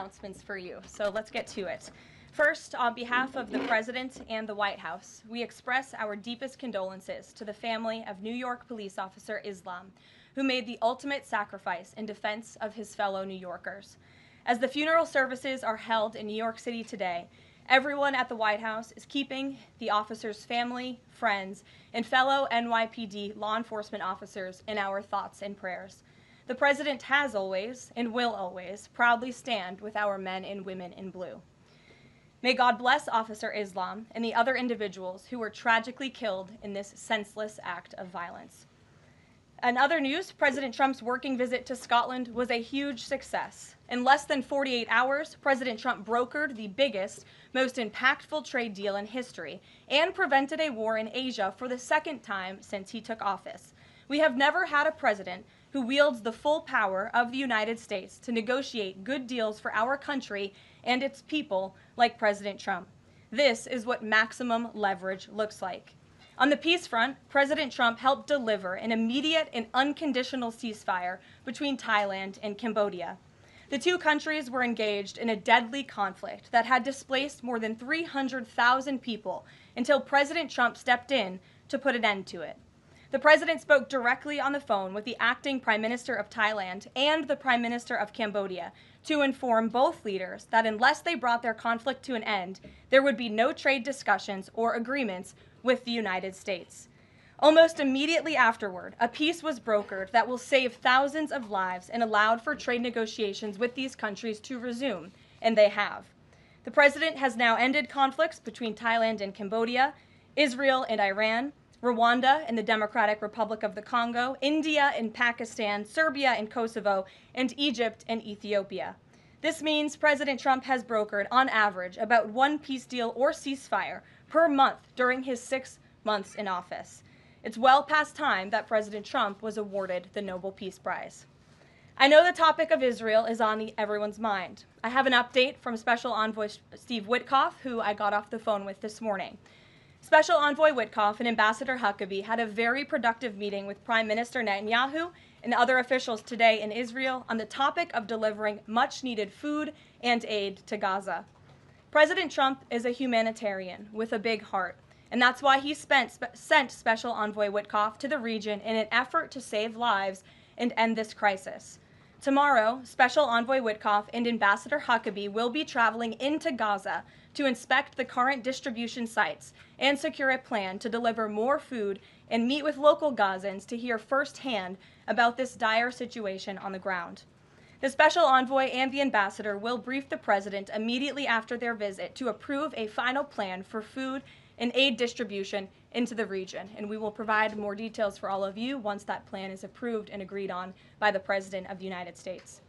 announcements for you, so let's get to it. First, on behalf of the President and the White House, we express our deepest condolences to the family of New York police officer Islam, who made the ultimate sacrifice in defense of his fellow New Yorkers. As the funeral services are held in New York City today, everyone at the White House is keeping the officer's family, friends, and fellow NYPD law enforcement officers in our thoughts and prayers. The President has always, and will always, proudly stand with our men and women in blue. May God bless Officer Islam and the other individuals who were tragically killed in this senseless act of violence. In other news, President Trump's working visit to Scotland was a huge success. In less than 48 hours, President Trump brokered the biggest, most impactful trade deal in history and prevented a war in Asia for the second time since he took office. We have never had a president who wields the full power of the United States to negotiate good deals for our country and its people like President Trump. This is what maximum leverage looks like. On the peace front, President Trump helped deliver an immediate and unconditional ceasefire between Thailand and Cambodia. The two countries were engaged in a deadly conflict that had displaced more than 300,000 people until President Trump stepped in to put an end to it. The president spoke directly on the phone with the acting Prime Minister of Thailand and the Prime Minister of Cambodia to inform both leaders that unless they brought their conflict to an end, there would be no trade discussions or agreements with the United States. Almost immediately afterward, a peace was brokered that will save thousands of lives and allowed for trade negotiations with these countries to resume, and they have. The president has now ended conflicts between Thailand and Cambodia, Israel and Iran, Rwanda and the Democratic Republic of the Congo, India and Pakistan, Serbia and Kosovo, and Egypt and Ethiopia. This means President Trump has brokered, on average, about one peace deal or ceasefire per month during his 6 months in office. It's well past time that President Trump was awarded the Nobel Peace Prize. I know the topic of Israel is on everyone's mind. I have an update from Special Envoy Steve Witkoff, who I got off the phone with this morning. Special Envoy Witkoff and Ambassador Huckabee had a very productive meeting with Prime Minister Netanyahu and other officials today in Israel on the topic of delivering much-needed food and aid to Gaza. President Trump is a humanitarian with a big heart, and that's why he sent Special Envoy Witkoff to the region in an effort to save lives and end this crisis. Tomorrow, Special Envoy Witkoff and Ambassador Huckabee will be traveling into Gaza to inspect the current distribution sites and secure a plan to deliver more food and meet with local Gazans to hear firsthand about this dire situation on the ground. The special envoy and the ambassador will brief the president immediately after their visit to approve a final plan for food and aid distribution into the region, and we will provide more details for all of you once that plan is approved and agreed on by the President of the United States.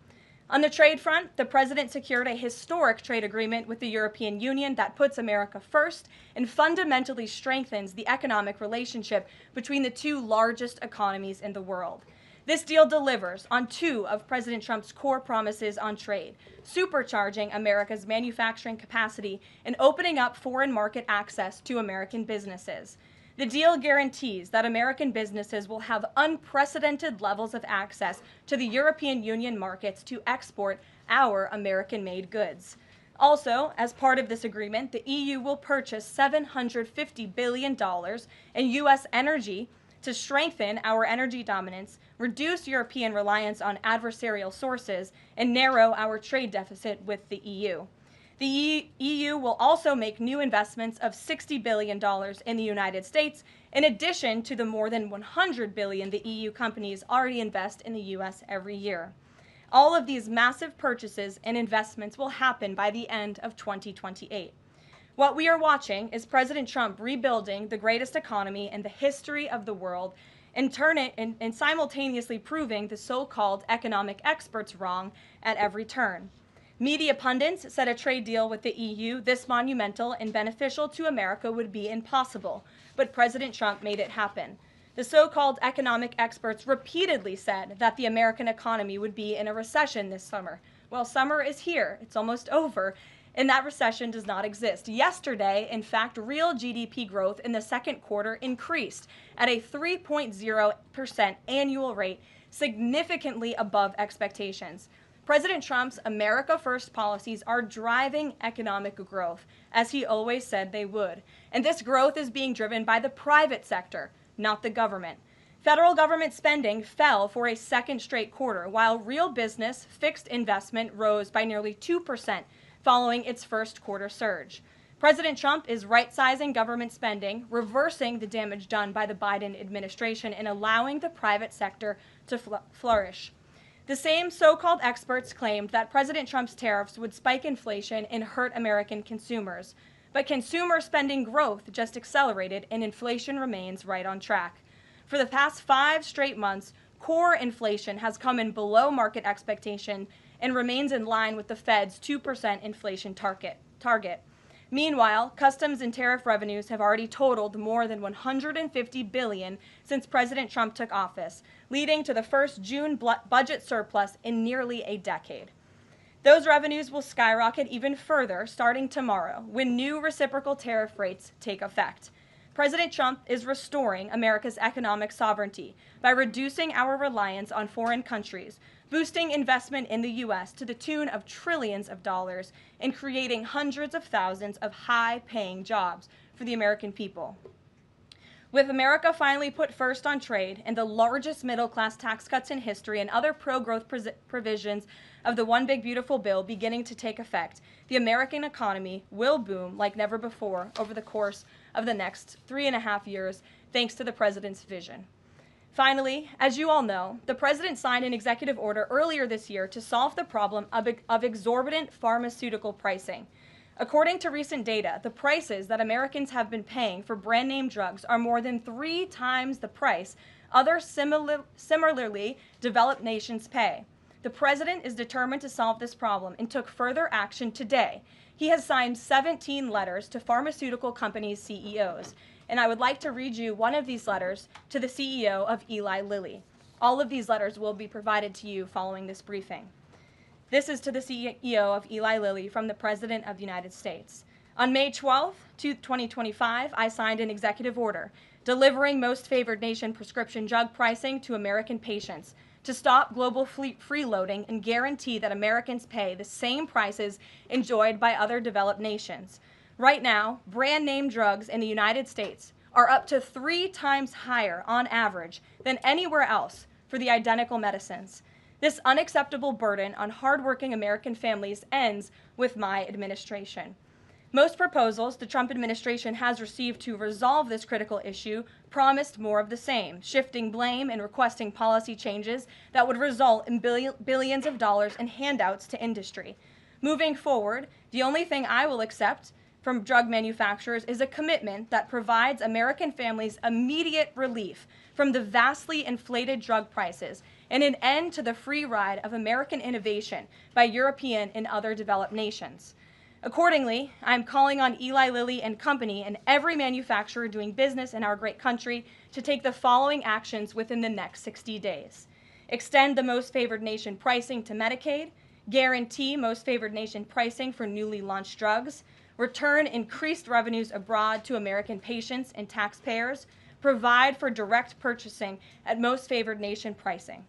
On the trade front, the president secured a historic trade agreement with the European Union that puts America first and fundamentally strengthens the economic relationship between the two largest economies in the world. This deal delivers on two of President Trump's core promises on trade, supercharging America's manufacturing capacity and opening up foreign market access to American businesses. The deal guarantees that American businesses will have unprecedented levels of access to the European Union markets to export our American-made goods. Also, as part of this agreement, the EU will purchase $750 billion in U.S. energy to strengthen our energy dominance, reduce European reliance on adversarial sources, and narrow our trade deficit with the EU. The EU will also make new investments of $60 billion in the United States, in addition to the more than $100 billion the EU companies already invest in the U.S. every year. All of these massive purchases and investments will happen by the end of 2028. What we are watching is President Trump rebuilding the greatest economy in the history of the world and simultaneously proving the so-called economic experts wrong at every turn. Media pundits said a trade deal with the EU this monumental and beneficial to America would be impossible, but President Trump made it happen. The so-called economic experts repeatedly said that the American economy would be in a recession this summer. Well, summer is here. It's almost over, and that recession does not exist. Yesterday, in fact, real GDP growth in the second quarter increased at a 3.0% annual rate, significantly above expectations. President Trump's America First policies are driving economic growth, as he always said they would. And this growth is being driven by the private sector, not the government. Federal government spending fell for a second straight quarter, while real business fixed investment rose by nearly 2% following its first quarter surge. President Trump is right-sizing government spending, reversing the damage done by the Biden administration, and allowing the private sector to flourish. The same so-called experts claimed that President Trump's tariffs would spike inflation and hurt American consumers. But consumer spending growth just accelerated, and inflation remains right on track. For the past 5 straight months, core inflation has come in below market expectation and remains in line with the Fed's 2% inflation target. Meanwhile, customs and tariff revenues have already totaled more than $150 billion since President Trump took office, leading to the first June budget surplus in nearly a decade. Those revenues will skyrocket even further starting tomorrow when new reciprocal tariff rates take effect. President Trump is restoring America's economic sovereignty by reducing our reliance on foreign countries, boosting investment in the U.S. to the tune of trillions of dollars, and creating hundreds of thousands of high-paying jobs for the American people. With America finally put first on trade and the largest middle-class tax cuts in history and other pro-growth provisions of the One Big Beautiful Bill beginning to take effect, the American economy will boom like never before over the course of the next 3.5 years, thanks to the president's vision. Finally, as you all know, the president signed an executive order earlier this year to solve the problem of exorbitant pharmaceutical pricing. According to recent data, the prices that Americans have been paying for brand name drugs are more than 3 times the price other similarly developed nations pay. The president is determined to solve this problem and took further action today. He has signed 17 letters to pharmaceutical companies' CEOs. And I would like to read you one of these letters to the CEO of Eli Lilly. All of these letters will be provided to you following this briefing. This is to the CEO of Eli Lilly from the President of the United States. On May 12, 2025, I signed an executive order delivering most favored nation prescription drug pricing to American patients to stop global freeloading and guarantee that Americans pay the same prices enjoyed by other developed nations. Right now, brand name drugs in the United States are up to 3 times higher on average than anywhere else for the identical medicines. This unacceptable burden on hardworking American families ends with my administration. Most proposals the Trump administration has received to resolve this critical issue promised more of the same, shifting blame and requesting policy changes that would result in billions of dollars in handouts to industry. Moving forward, the only thing I will accept from drug manufacturers is a commitment that provides American families immediate relief from the vastly inflated drug prices and an end to the free ride of American innovation by European and other developed nations. Accordingly, I'm calling on Eli Lilly and Company and every manufacturer doing business in our great country to take the following actions within the next 60 days. Extend the most favored nation pricing to Medicaid, guarantee most favored nation pricing for newly launched drugs, return increased revenues abroad to American patients and taxpayers, provide for direct purchasing at most favored nation pricing.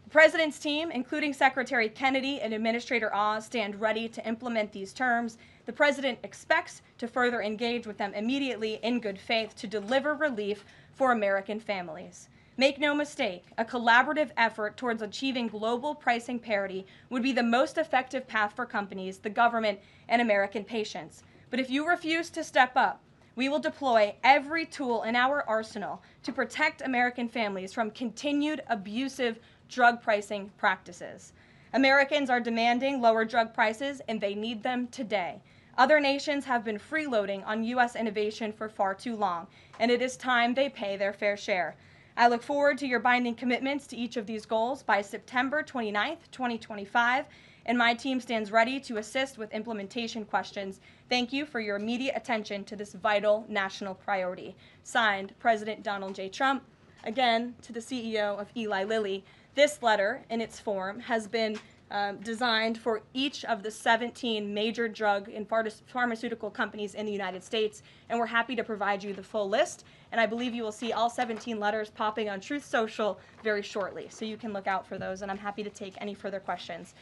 The President's team, including Secretary Kennedy and Administrator Oz, stand ready to implement these terms. The President expects to further engage with them immediately in good faith to deliver relief for American families. Make no mistake, a collaborative effort towards achieving global pricing parity would be the most effective path for companies, the government, and American patients. But if you refuse to step up, we will deploy every tool in our arsenal to protect American families from continued abusive drug pricing practices. Americans are demanding lower drug prices, and they need them today. Other nations have been freeloading on U.S. innovation for far too long, and it is time they pay their fair share. I look forward to your binding commitments to each of these goals by September 29th, 2025, and my team stands ready to assist with implementation questions. Thank you for your immediate attention to this vital national priority. Signed, President Donald J. Trump. Again, to the CEO of Eli Lilly. This letter, in its form, has been designed for each of the 17 major drug and pharmaceutical companies in the United States, and we're happy to provide you the full list. And I believe you will see all 17 letters popping on Truth Social very shortly, so you can look out for those, and I'm happy to take any further questions.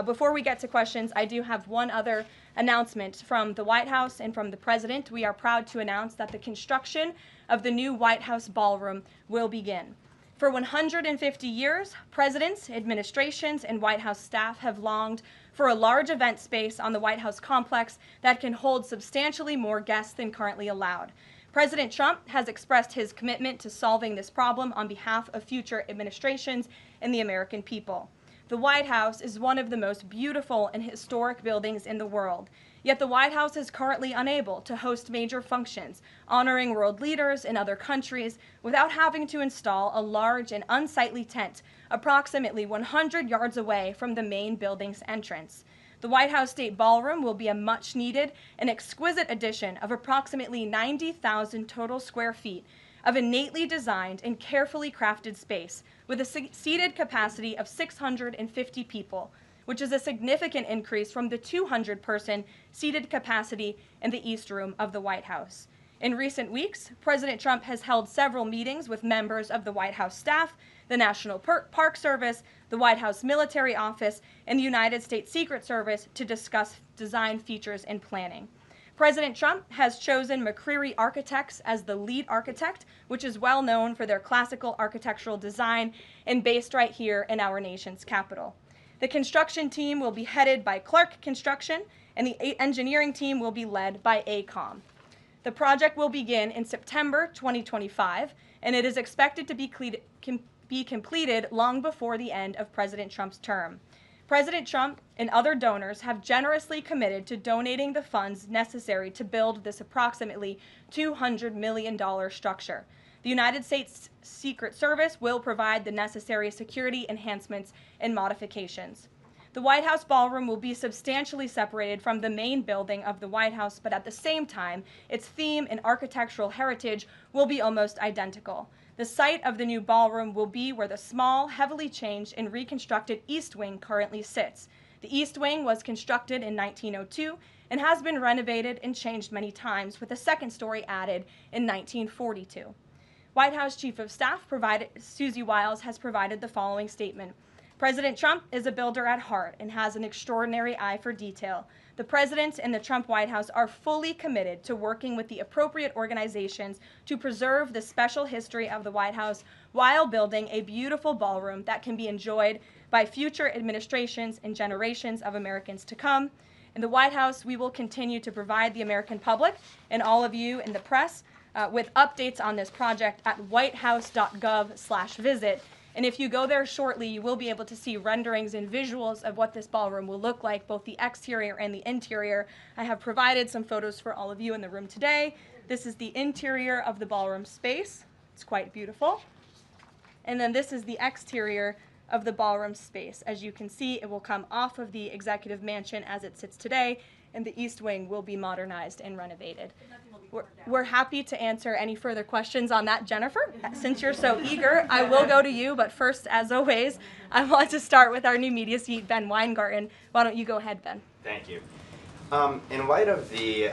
Before we get to questions, I do have one other announcement from the White House and from the President. We are proud to announce that the construction of the new White House ballroom will begin. For 150 years, presidents, administrations, and White House staff have longed for a large event space on the White House complex that can hold substantially more guests than currently allowed. President Trump has expressed his commitment to solving this problem on behalf of future administrations and the American people. The White House is one of the most beautiful and historic buildings in the world. Yet the White House is currently unable to host major functions, honoring world leaders in other countries without having to install a large and unsightly tent approximately 100 yards away from the main building's entrance. The White House State Ballroom will be a much-needed and exquisite addition of approximately 90,000 total square feet of innately designed and carefully crafted space with a seated capacity of 650 people, which is a significant increase from the 200-person seated capacity in the East Room of the White House. In recent weeks, President Trump has held several meetings with members of the White House staff, the National Park Service, the White House Military Office, and the United States Secret Service to discuss design features and planning. President Trump has chosen McCreary Architects as the lead architect, which is well known for their classical architectural design and based right here in our nation's capital. The construction team will be headed by Clark Construction, and the engineering team will be led by AECOM. The project will begin in September 2025, and it is expected to be completed long before the end of President Trump's term. President Trump and other donors have generously committed to donating the funds necessary to build this approximately $200 million structure. The United States Secret Service will provide the necessary security enhancements and modifications. The White House ballroom will be substantially separated from the main building of the White House, but at the same time, its theme and architectural heritage will be almost identical. The site of the new ballroom will be where the small, heavily changed and reconstructed East Wing currently sits. The East Wing was constructed in 1902 and has been renovated and changed many times, with a second story added in 1942. White House Chief of Staff Susie Wiles has provided the following statement. President Trump is a builder at heart and has an extraordinary eye for detail. The President and the Trump White House are fully committed to working with the appropriate organizations to preserve the special history of the White House while building a beautiful ballroom that can be enjoyed by future administrations and generations of Americans to come. In the White House, we will continue to provide the American public and all of you in the press with updates on this project at whitehouse.gov/visit. And if you go there shortly, you will be able to see renderings and visuals of what this ballroom will look like, both the exterior and the interior. I have provided some photos for all of you in the room today. This is the interior of the ballroom space. It's quite beautiful. And then this is the exterior of the ballroom space. As you can see, it will come off of the executive mansion as it sits today, and the East Wing will be modernized and renovated. We're happy to answer any further questions on that, Jennifer. Since you're so eager, I will go to you, but first, as always, I want to start with our new media seat, Ben Weingarten. Why don't you go ahead, Ben? Thank you. In light of the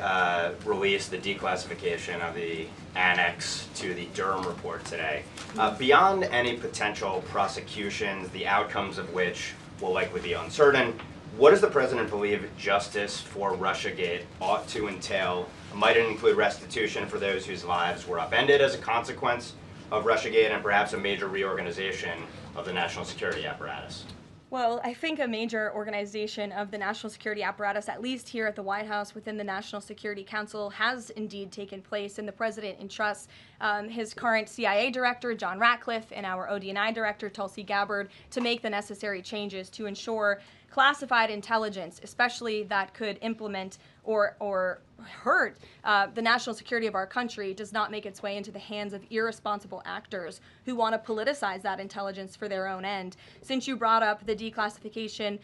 release, the declassification of the annex to the Durham report today, beyond any potential prosecutions, the outcomes of which will likely be uncertain, what does the President believe justice for Russiagate ought to entail? Might it include restitution for those whose lives were upended as a consequence of Russiagate, and perhaps a major reorganization of the national security apparatus? Well, I think a major organization of the national security apparatus, at least here at the White House within the National Security Council, has indeed taken place, and the President entrusts his current CIA director, John Ratcliffe, and our ODNI director, Tulsi Gabbard, to make the necessary changes to ensure classified intelligence, especially that could implement or hurt the national security of our country, does not make its way into the hands of irresponsible actors who want to politicize that intelligence for their own end. Since you brought up the declassification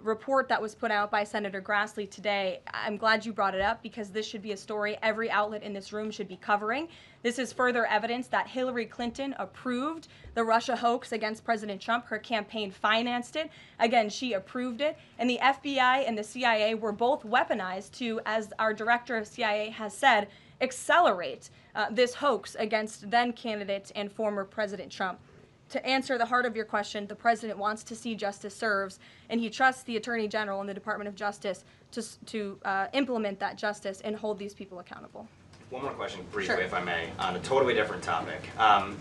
report that was put out by Senator Grassley today, I'm glad you brought it up, because this should be a story every outlet in this room should be covering. This is further evidence that Hillary Clinton approved the Russia hoax against President Trump. Her campaign financed it. Again, she approved it. And the FBI and the CIA were both weaponized to, as our director of CIA has said, accelerate this hoax against then candidate and former President Trump. to answer the heart of your question, the president wants to see justice served, and he trusts the Attorney General and the Department of Justice to implement that justice and hold these people accountable. One more question, briefly, Sure. if I may, on a totally different topic.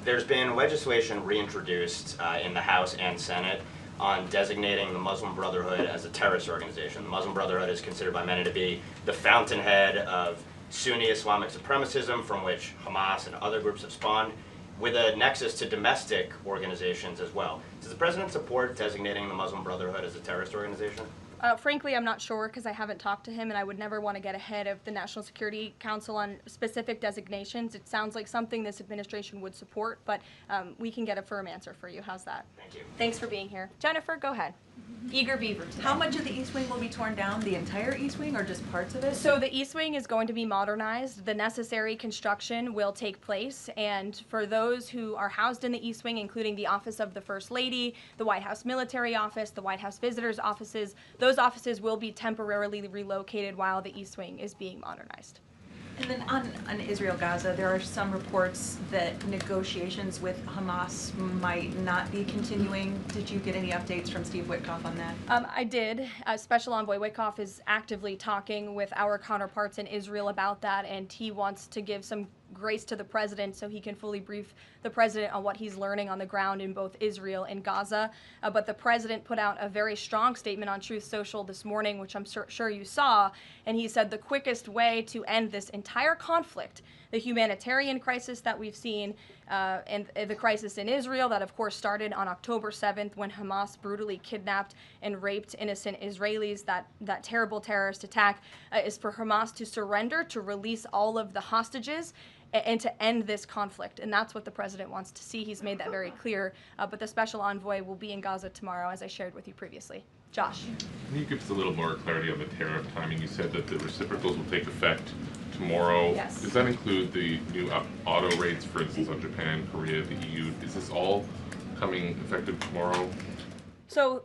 There's been legislation reintroduced in the House and Senate on designating the Muslim Brotherhood as a terrorist organization. The Muslim Brotherhood is considered by many to be the fountainhead of Sunni Islamic supremacism from which Hamas and other groups have spawned, with a nexus to domestic organizations as well. Does the president support designating the Muslim Brotherhood as a terrorist organization? Frankly, I'm not sure because I haven't talked to him, and I would never want to get ahead of the National Security Council on specific designations. It sounds like something this administration would support, but we can get a firm answer for you. How's that? Thank you. Thanks for being here. Jennifer, go ahead. Eager beaver today. How much of the East Wing will be torn down? The entire East Wing or just parts of it? So the East Wing is going to be modernized. The necessary construction will take place, and for those who are housed in the East Wing, including the Office of the First Lady, the White House Military Office, the White House Visitors Offices, those offices will be temporarily relocated while the East Wing is being modernized. And then on Israel-Gaza, there are some reports that negotiations with Hamas might not be continuing. Did you get any updates from Steve Witkoff on that? I did. Special Envoy Witkoff is actively talking with our counterparts in Israel about that, and he wants to give some grace to the president so he can fully brief the president on what he's learning on the ground in both Israel and Gaza. But the president put out a very strong statement on Truth Social this morning, which I'm sure you saw, and he said the quickest way to end this entire conflict, the humanitarian crisis that we've seen, and the crisis in Israel that of course started on October 7th when Hamas brutally kidnapped and raped innocent Israelis, that terrible terrorist attack, is for Hamas to surrender, to release all of the hostages, and to end this conflict. And that's what the president wants to see. He's made that very clear. But the special envoy will be in Gaza tomorrow, as I shared with you previously. Josh. Can you give us a little more clarity on the tariff timing? You said that the reciprocals will take effect tomorrow. Yes. Does that include the new auto rates, for instance, on Japan, Korea, the EU? Is this all coming effective tomorrow? So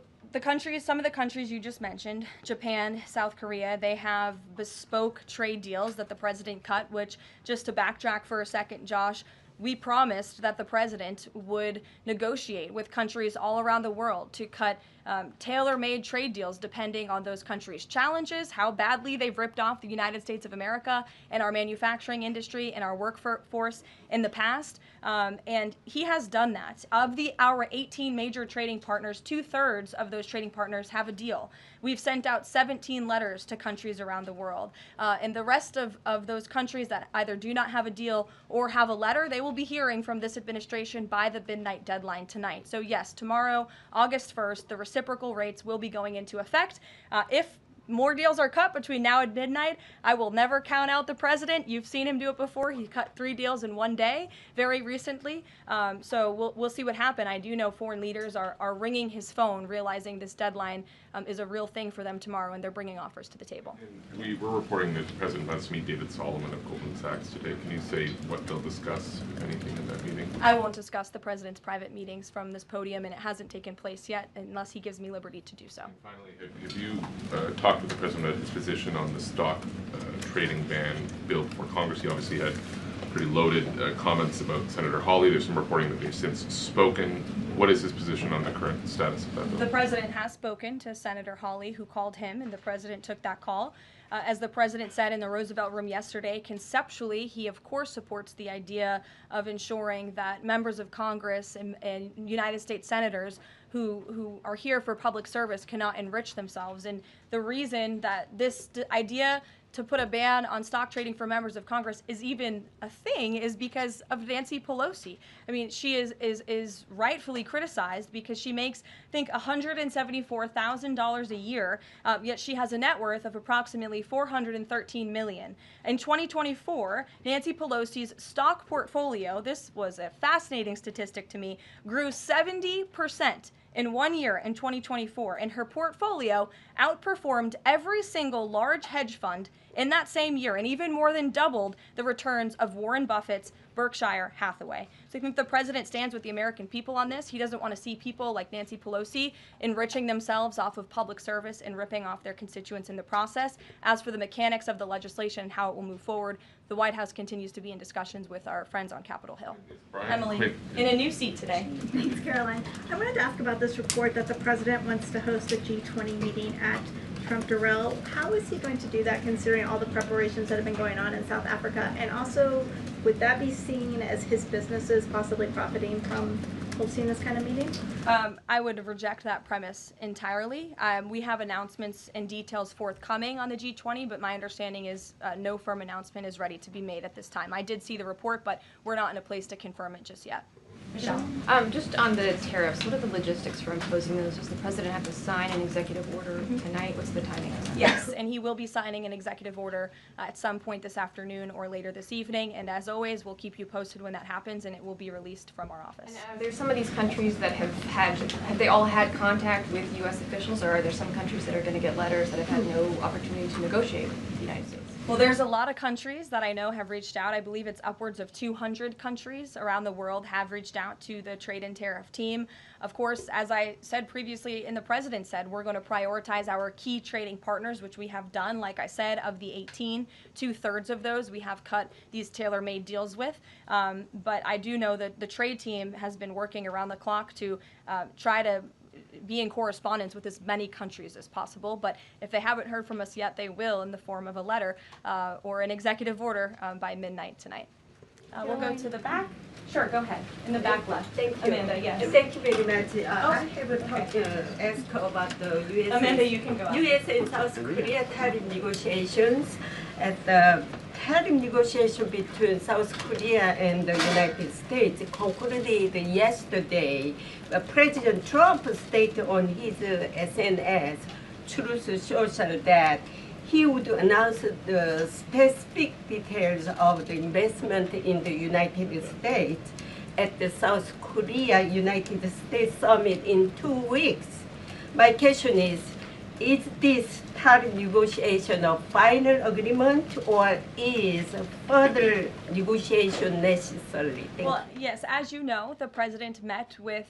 some of the countries you just mentioned, Japan, South Korea, they have bespoke trade deals that the president cut, which, just to backtrack for a second, Josh, we promised that the president would negotiate with countries all around the world to cut tailor-made trade deals depending on those countries' challenges, how badly they've ripped off the United States of America and our manufacturing industry and our workforce in the past. And he has done that. Of our 18 major trading partners, 2/3 of those trading partners have a deal. We've sent out 17 letters to countries around the world. And the rest of those countries that either do not have a deal or have a letter, they will be hearing from this administration by the midnight deadline tonight. So yes, tomorrow, August 1st, the reciprocal rates will be going into effect. If more deals are cut between now and midnight, I will never count out the president. You've seen him do it before. He cut 3 deals in one day very recently. So we'll see what happens. I do know foreign leaders are ringing his phone, realizing this deadline is a real thing for them tomorrow, and they're bringing offers to the table. And we were reporting that the president wants to meet David Solomon of Goldman Sachs today. Can you say what they'll discuss, if anything, in that meeting? I won't discuss the president's private meetings from this podium, and it hasn't taken place yet unless he gives me liberty to do so. And finally, have you talked with the president about his position on the stock trading ban bill before Congress? He obviously had pretty loaded comments about Senator Hawley. There's some reporting that they've since spoken. What is his position on the current status of that bill? The president has spoken to Senator Hawley, who called him, and the president took that call. As the president said in the Roosevelt Room yesterday, conceptually, he of course supports the idea of ensuring that members of Congress and United States senators who are here for public service cannot enrich themselves. And the reason that this idea to put a ban on stock trading for members of Congress is even a thing is because of Nancy Pelosi. I mean, she is rightfully criticized because she makes, I think, $174,000 a year, yet she has a net worth of approximately $413 million. In 2024, Nancy Pelosi's stock portfolio, this was a fascinating statistic to me, grew 70% in 1 year in 2024, and her portfolio outperformed every single large hedge fund in that same year, and even more than doubled the returns of Warren Buffett's Berkshire Hathaway. So I think the president stands with the American people on this. He doesn't want to see people like Nancy Pelosi enriching themselves off of public service and ripping off their constituents in the process. As for the mechanics of the legislation and how it will move forward, the White House continues to be in discussions with our friends on Capitol Hill. Emily, in a new seat today. Thanks, Caroline. I wanted to ask about this report that the president wants to host a G20 meeting at Trump Durrell. How is he going to do that, considering all the preparations that have been going on in South Africa? And also, would that be seen as his businesses possibly profiting from hosting this kind of meeting? I would reject that premise entirely. We have announcements and details forthcoming on the G20, but my understanding is no firm announcement is ready to be made at this time. I did see the report, but we're not in a place to confirm it just yet. Michelle? Just on the tariffs, what are the logistics for imposing those? Does the president have to sign an executive order tonight? What's the timing of that? Yes, and he will be signing an executive order at some point this afternoon or later this evening. And as always, we'll keep you posted when that happens, and it will be released from our office. And are there some of these countries that have they all had contact with U.S. officials, or are there some countries that are going to get letters that have had no opportunity to negotiate with the United States? Well, there's a lot of countries that I know have reached out. I believe it's upwards of 200 countries around the world have reached out to the trade and tariff team. Of course, as I said previously and the president said, we're going to prioritize our key trading partners, which we have done. Like I said, of the 18, 2/3 of those we have cut these tailor-made deals with. But I do know that the trade team has been working around the clock to try to be in correspondence with as many countries as possible. But if they haven't heard from us yet, they will in the form of a letter or an executive order by midnight tonight. We'll go to the back. Sure, go ahead. In the back left. Thank you. Amanda, yes. Thank you very much. I have a talk ask about the U.S. Amanda, you can go up. U.S. and South Korea tariff negotiations. At the tariff negotiation between South Korea and the United States concluded yesterday. President Trump stated on his SNS, Truth Social, that he would announce the specific details of the investment in the United States at the South Korea-United States summit in 2 weeks. My question is this tariff negotiation a final agreement, or is further negotiation necessary? Well, yes, as you know, the president met with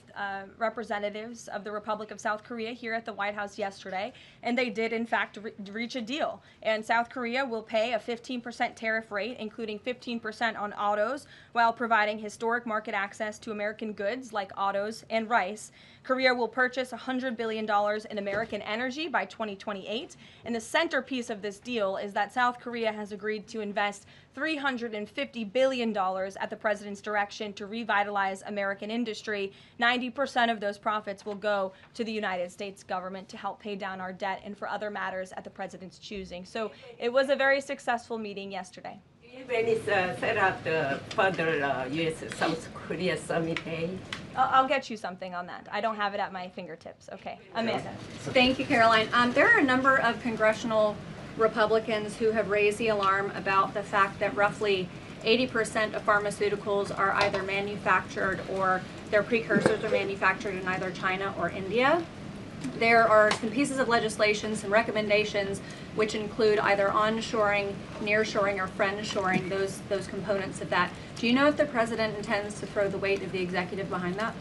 representatives of the Republic of South Korea here at the White House yesterday, and they did, in fact, reach a deal. And South Korea will pay a 15% tariff rate, including 15% on autos, while providing historic market access to American goods like autos and rice. Korea will purchase $100 billion in American energy by 2028. And the centerpiece of this deal is that South Korea has agreed to invest $350 billion at the president's direction to revitalize American industry. 90% of those profits will go to the United States government to help pay down our debt and for other matters at the president's choosing. So it was a very successul meeting yesterday. When is set up the further U.S.-South Korea summit day? I'll get you something on that. I don't have it at my fingertips. Okay, Amanda. Thank you, Caroline. There are a number of congressional Republicans who have raised the alarm about the fact that roughly 80% of pharmaceuticals are either manufactured or their precursors are manufactured in either China or India. There are some pieces of legislation, some recommendations, which include either onshoring, nearshoring, or friendshoring, those components of that. Do you know if the president intends to throw the weight of the executive behind that?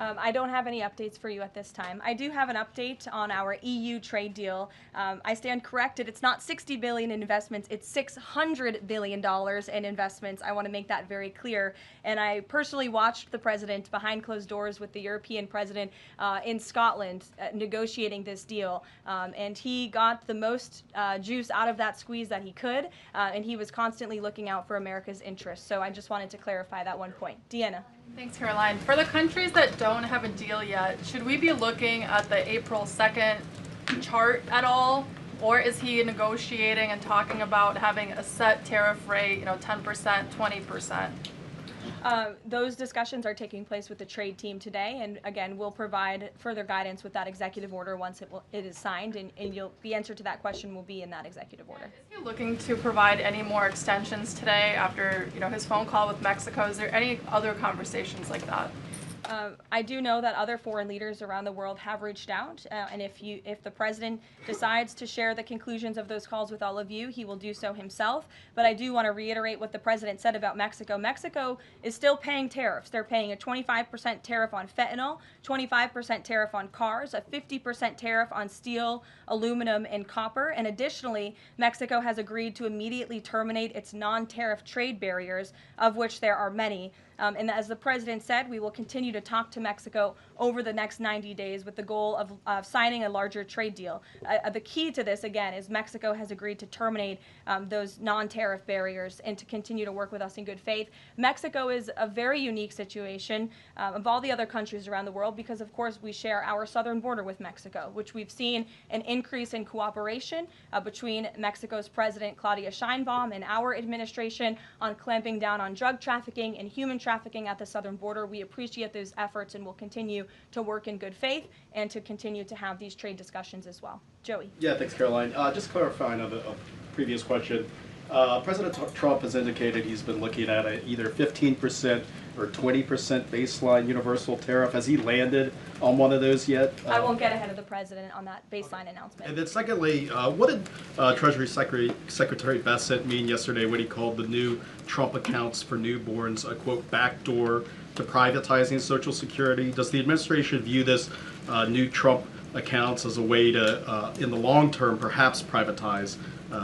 I don't have any updates for you at this time. I do have an update on our EU trade deal. I stand corrected. It's not $60 billion in investments. It's $600 billion in investments. I want to make that very clear. And I personally watched the president behind closed doors with the European president in Scotland negotiating this deal. And he got the most juice out of that squeeze that he could. And he was constantly looking out for America's interests. So I just wanted to clarify that one point. Deanna. Thanks, Caroline. For the countries that don't have a deal yet, should we be looking at the April 2nd chart at all? Or is he negotiating and talking about having a set tariff rate, 10%, 20%? Those discussions are taking place with the trade team today, and again, we'll provide further guidance with that executive order once it is signed, and the answer to that question will be in that executive order. Is he looking to provide any more extensions today after his phone call with Mexico? Is there any other conversations like that? I do know that other foreign leaders around the world have reached out, and if the president decides to share the conclusions of those calls with all of you, he will do so himself. But I do want to reiterate what the president said about Mexico. Mexico is still paying tariffs. They're paying a 25% tariff on fentanyl, 25% tariff on cars, a 50% tariff on steel, aluminum, and copper. And additionally, Mexico has agreed to immediately terminate its non-tariff trade barriers, of which there are many. And as the president said, we will continue to talk to Mexico over the next 90 days with the goal of signing a larger trade deal. The key to this, again, is Mexico has agreed to terminate those non-tariff barriers and to continue to work with us in good faith. Mexico is a very unique situation of all the other countries around the world because, of course, we share our southern border with Mexico, which we've seen an increase in cooperation between Mexico's President Claudia Sheinbaum and our administration on clamping down on drug trafficking and human trafficking at the southern border. We appreciate those efforts and will continue to work in good faith and to continue to have these trade discussions as well. Joey. Yeah, thanks, Caroline. Just clarifying on a previous question. President Trump has indicated he's been looking at either 15% or 20% baseline universal tariff. Has he landed on one of those yet? I won't get ahead of the president on that baseline announcement. And then secondly, what did Treasury Secretary Bessent mean yesterday when he called the new Trump accounts for newborns a, quote, backdoor to privatizing Social Security? Does the administration view this new Trump accounts as a way to, in the long term, perhaps privatize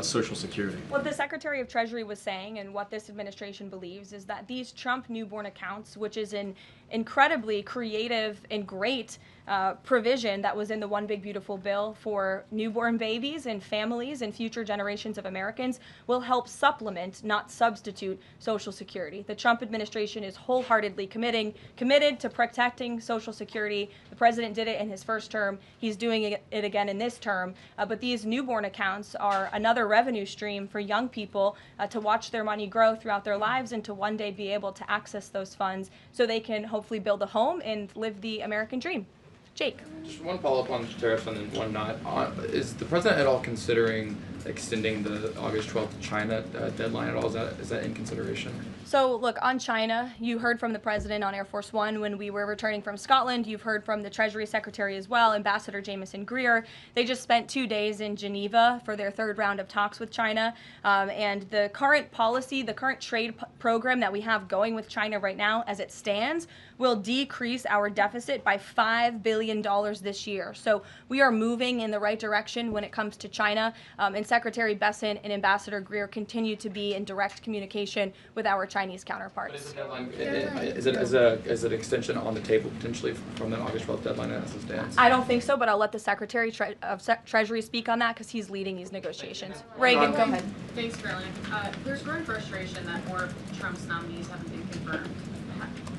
Social Security? What the Secretary of Treasury was saying and what this administration believes is that these Trump newborn accounts, which is an incredibly creative and great provision that was in the One Big Beautiful Bill for newborn babies and families and future generations of Americans, will help supplement, not substitute, Social Security. The Trump administration is wholeheartedly committed to protecting Social Security. The president did it in his first term. He's doing it again in this term. But these newborn accounts are another revenue stream for young people to watch their money grow throughout their lives and to one day be able to access those funds so they can hopefully build a home and live the American dream. Jake. Just one follow-up on tariffs and then one not. Is the president at all considering extending the August 12th China deadline at all? Is that in consideration? So look, on China, you heard from the president on Air Force One when we were returning from Scotland. You've heard from the Treasury Secretary as well, Ambassador Jameson Greer. They just spent 2 days in Geneva for their third round of talks with China. And the current policy, the current trade program that we have going with China right now as it stands will decrease our deficit by $5 billion this year. So we are moving in the right direction when it comes to China. And Secretary Bessent and Ambassador Greer continue to be in direct communication with our Chinese counterparts. But is it an extension on the table potentially from the August 12th deadline as it stands? I don't think so, but I'll let the Secretary of Treasury speak on that because he's leading these negotiations. Reagan, go ahead. Thanks, Caroline. There's growing frustration that more of Trump's nominees haven't been confirmed.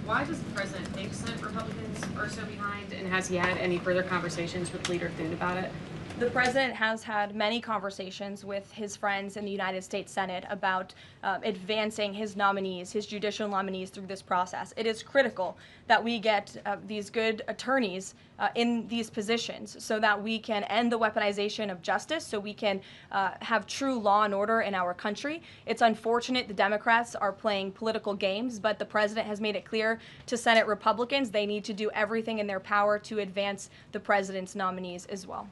Why does the president think Senate Republicans are so behind, and has he had any further conversations with Leader Thune about it? The president has had many conversations with his friends in the United States Senate about advancing his nominees, his judicial nominees through this process. It is critical that we get these good attorneys in these positions so that we can end the weaponization of justice, so we can have true law and order in our country. It's unfortunate the Democrats are playing political games, but the president has made it clear to Senate Republicans they need to do everything in their power to advance the president's nominees as well.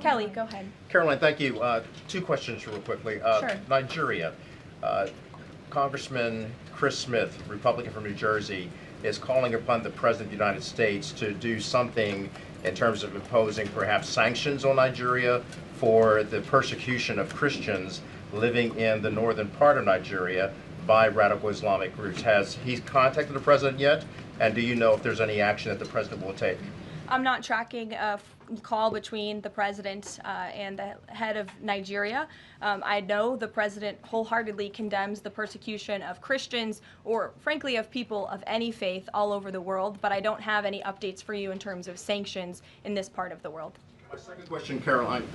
Kelly, go ahead. Caroline, thank you. 2 questions real quickly. Sure. Nigeria. Congressman Chris Smith, Republican from New Jersey, is calling upon the President of the United States to do something in terms of imposing perhaps sanctions on Nigeria for the persecution of Christians living in the northern part of Nigeria by radical Islamic groups. Has he contacted the President yet? And do you know if there's any action that the President will take? I'm not tracking a call between the president and the head of Nigeria. I know the president wholeheartedly condemns the persecution of Christians or, frankly, of people of any faith all over the world, but I don't have any updates for you in terms of sanctions in this part of the world. My second question, Caroline,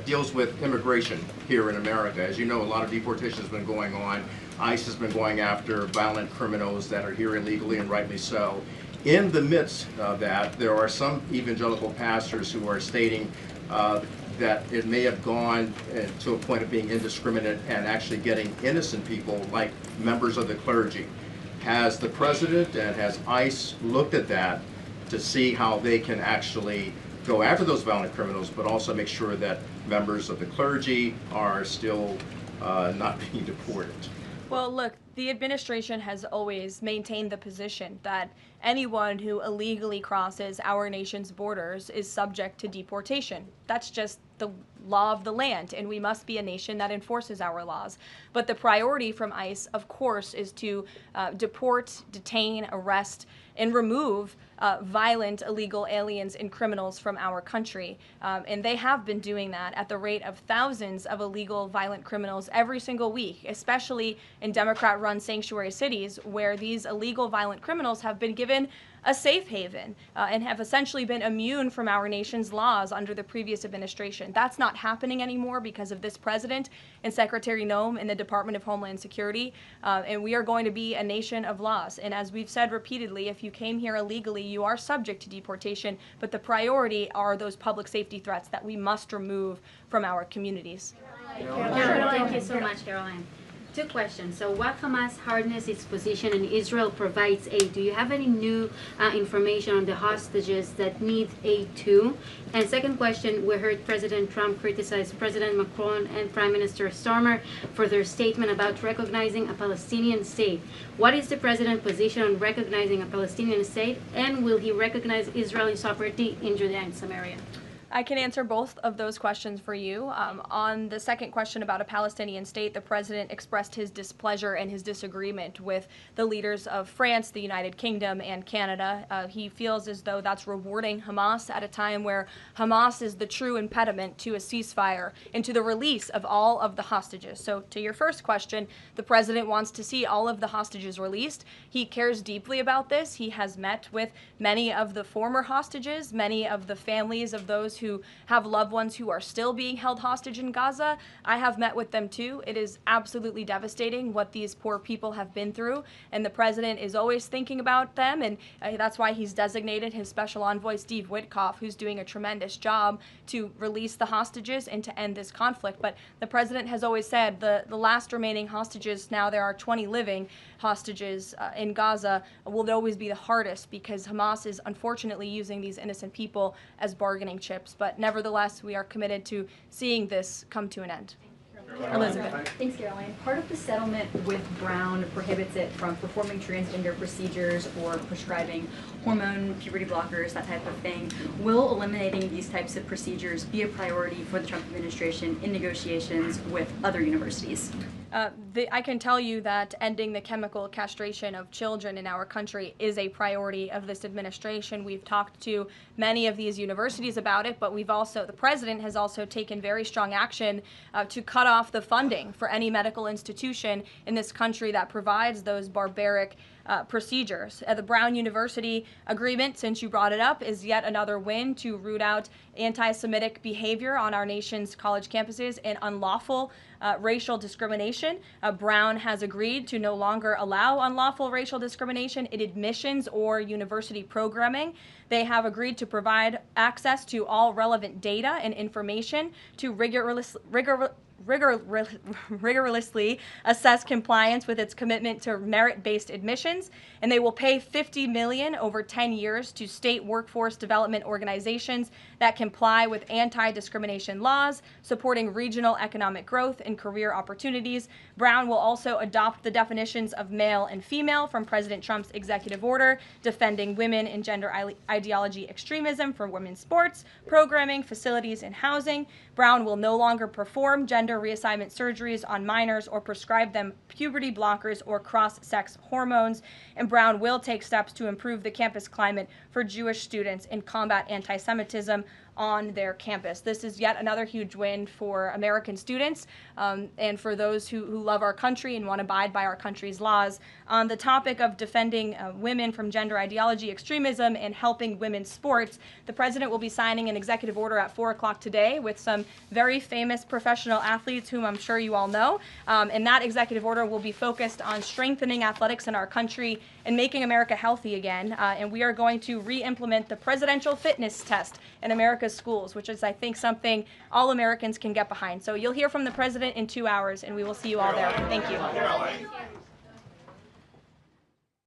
deals with immigration here in America. As you know, a lot of deportation has been going on. ICE has been going after violent criminals that are here illegally, and rightly so. In the midst of that, there are some evangelical pastors who are stating that it may have gone to a point of being indiscriminate and actually getting innocent people, like members of the clergy. Has the president and has ICE looked at that to see how they can actually go after those violent criminals, but also make sure that members of the clergy are still not being deported? Well, look, the administration has always maintained the position that anyone who illegally crosses our nation's borders is subject to deportation. That's just the law of the land, and we must be a nation that enforces our laws. But the priority from ICE, of course, is to deport, detain, arrest, and remove violent illegal aliens and criminals from our country. And they have been doing that at the rate of thousands of illegal violent criminals every single week, especially in Democrat-run sanctuary cities where these illegal violent criminals have been given a safe haven and have essentially been immune from our nation's laws under the previous administration. That's not happening anymore because of this president and Secretary Noem in the Department of Homeland Security, and we are going to be a nation of laws. And as we've said repeatedly, if you came here illegally, you are subject to deportation, but the priority are those public safety threats that we must remove from our communities. Thank you so much, Karoline. Two questions. So what Hamas hardens its position and Israel provides aid? Do you have any new information on the hostages that need aid too? And second question, we heard President Trump criticize President Macron and Prime Minister Starmer for their statement about recognizing a Palestinian state. What is the president's position on recognizing a Palestinian state, and will he recognize Israeli sovereignty in Judea and Samaria? I can answer both of those questions for you. On the second question about a Palestinian state, the president expressed his displeasure and his disagreement with the leaders of France, the United Kingdom, and Canada. He feels as though that's rewarding Hamas at a time where Hamas is the true impediment to a ceasefire and to the release of all of the hostages. So to your first question, the president wants to see all of the hostages released. He cares deeply about this. He has met with many of the former hostages, many of the families of those who have loved ones who are still being held hostage in Gaza. I have met with them too. It is absolutely devastating what these poor people have been through, and the president is always thinking about them, and that's why he's designated his special envoy, Steve Witkoff, who's doing a tremendous job to release the hostages and to end this conflict. But the president has always said the last remaining hostages, now there are 20 living hostages in Gaza, will always be the hardest because Hamas is unfortunately using these innocent people as bargaining chips. But nevertheless, we are committed to seeing this come to an end. Elizabeth. Thanks, Caroline. Part of the settlement with Brown prohibits it from performing transgender procedures or prescribing hormone puberty blockers, that type of thing. Will eliminating these types of procedures be a priority for the Trump administration in negotiations with other universities? I can tell you that ending the chemical castration of children in our country is a priority of this administration. We've talked to many of these universities about it, but the president has also taken very strong action to cut off the funding for any medical institution in this country that provides those barbaric procedures. The Brown University agreement, since you brought it up, is yet another win to root out anti-Semitic behavior on our nation's college campuses and unlawful racial discrimination. Brown has agreed to no longer allow unlawful racial discrimination in admissions or university programming. They have agreed to provide access to all relevant data and information to rigorously assess compliance with its commitment to merit-based admissions, and they will pay $50 million over 10 years to state workforce development organizations that comply with anti-discrimination laws, supporting regional economic growth and career opportunities. Brown will also adopt the definitions of male and female from President Trump's executive order, defending women and gender ideology extremism for women's sports, programming, facilities, and housing. Brown will no longer perform gender reassignment surgeries on minors or prescribe them puberty blockers or cross-sex hormones. And Brown will take steps to improve the campus climate for Jewish students and combat anti-Semitism on their campus. This is yet another huge win for American students and for those who love our country and want to abide by our country's laws. On the topic of defending women from gender ideology extremism and helping women's sports, the president will be signing an executive order at 4 o'clock today with some very famous professional athletes whom I'm sure you all know. And that executive order will be focused on strengthening athletics in our country and making America healthy again. And we are going to re-implement the presidential fitness test in America's schools, which is, I think, something all Americans can get behind. So you'll hear from the president in 2 hours, and we will see you all there. Thank you.